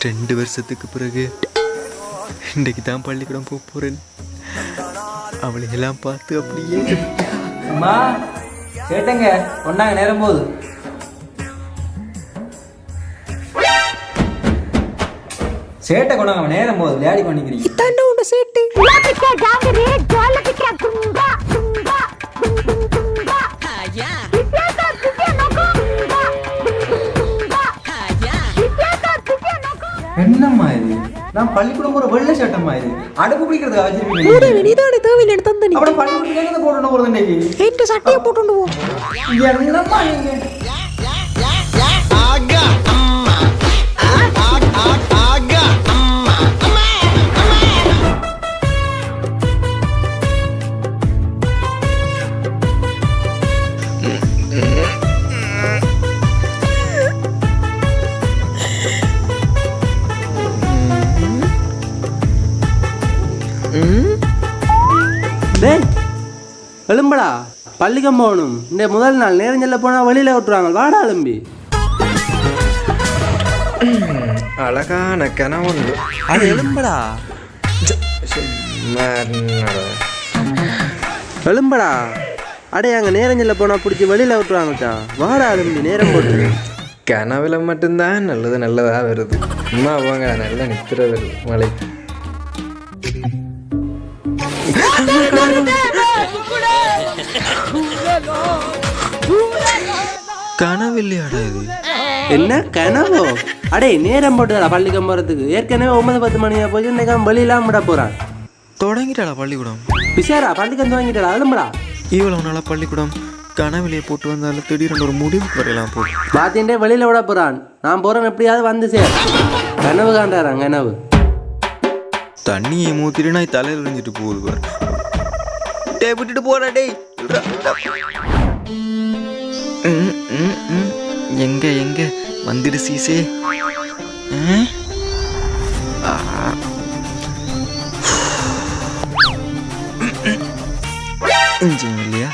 2 வருஷத்துக்கு பிறகு இன்றைக்கு தான் பள்ளிக்கூடம் போக போகிறேன். அவளையெல்லாம் பார்த்து அப்படியே அம்மா சேட்டைங்க ஒன்றாங்க நேரம் போகுது. சேட்டை கொண்டாங்க நேரம் போகுது விளையாடி பண்ணிக்கிறீங்க. இதாண்டா உன்னை சேட்டு. என்னம்மா இது? நான் பள்ளிக்கூடம் போற வெள்ளை சட்டம்மா இது. அடுப்பு பிடிக்கிறதுக்கு வச்சிருக்கீங்க. நீதானே தேவையில்லை எடுத்து தந்த நீ. அப்படி பள்ளிக்கூடத்துல போட்டு போறது இன்னைக்கு. என்கிட்ட சட்டையை போட்டு போ. என்னம்மா நீங்க? ஆகா அம்மா ஆகா அம்மா எழும்படா பள்ளிக்கம் போகணும். இந்த முதல் நாள் நேரஞ்சல்ல போனா வெளியில விட்டுருவாங்க. வாடா எழும்பி. அழகான கனவு அது எழும்படா எழும்படா. அடே அங்க நேரஞ்சல்ல போனா பிடிச்சி வெளியில விட்டுருவாங்கச்சா. வாடா எழும்பி நேரம் போட்டு. கனவுல மட்டும்தான் நல்லதா வருது. அம்மா போங்க நல்லா நித்திர வருது மழை. கனவு இல்லையாடா இது? என்ன கனவோ? அடே நேரம் போட்டுடா பள்ளிக்கம் போறதுக்கு. ஏற்கனவே 9-10 மணியா போச்சு. இன்னைக்கு வெளியெல்லாம் விட போறான். தொடங்கிட்டாளா பள்ளிக்கூடம்? பிசாரா பள்ளிக்கம் துவங்கிட்டாடா. எழும்படா. இவ்வளவு நாளா பள்ளிக்கூடம் கனவிலே போட்டு வந்தாலும் திடீர்னு ஒரு முடிவுக்கு வரையலாம் போட்டு பாத்தியண்டே வெளியில விட போறான். நான் போறேன் எப்படியாவது வந்து சேர். கனவு காண்டாரான் கனவு. தண்ணியை மூத்திட்டு நான் தலையில் எரிஞ்சிட்டு போகுது பாரு. டே விட்டுட்டு போடா டேய். எங்க வந்துடு சீசே. இல்லையா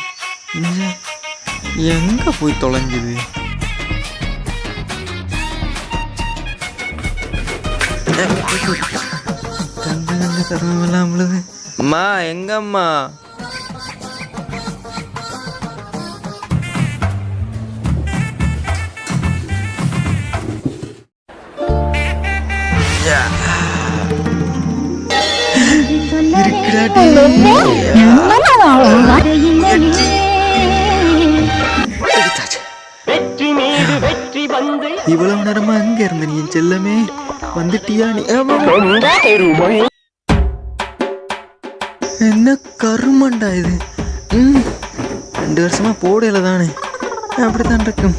எங்க போய் தொலைஞ்சுது? கதவெல்லாம் விழுது. அம்மா எங்கம்மா? இவ்வளவு நேரமா அங்க இருந்த நீ செல்லமே வந்துட்டியா? நீ என்ன கருமண்டா இது? 2 வருஷமா போடல தானே. அப்படித்தான் இருக்கும்.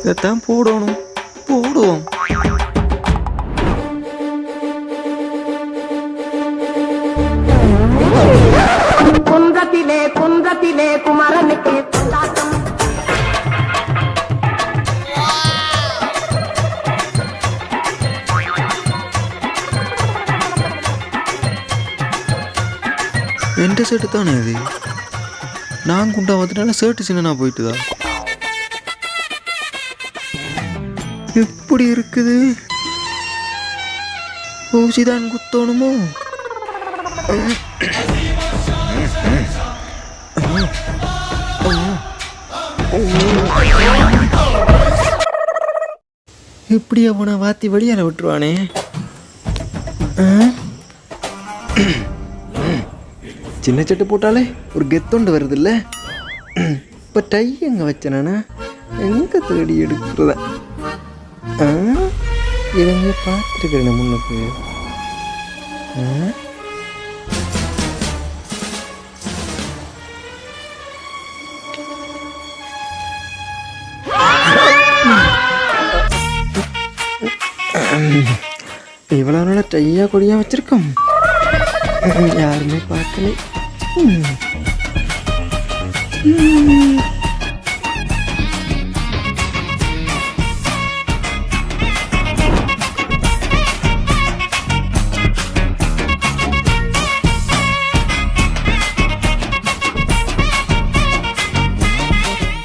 இதைத்தான் போடணும். போடுவோம். குன்றத்திலே குமரனுக்கு கொண்டாட்டம். எந்த ஷர்ட்டு தானே இது? நான் குண்டா வந்துட்டால ஷர்ட்டு சின்னனா போயிட்டுதா? எப்படி இருக்குது? ஊசிதான் குத்தணுமோ? எப்படி அவனை வாத்தி வெளியால விட்டுருவானே? சின்ன சட்டை போட்டாலே ஒரு கெத்தொண்டு வருது இல்லை? இப்போ டை எங்கே வச்சேனா? எங்கே தேடி எடுக்கிறதா? இவங்க பார்த்துருக்கிறேன் முன்னுக்கு. இவ்வளோ நாளாக டையா கொடியாக வச்சிருக்கோம். யாருமே பார்க்கல.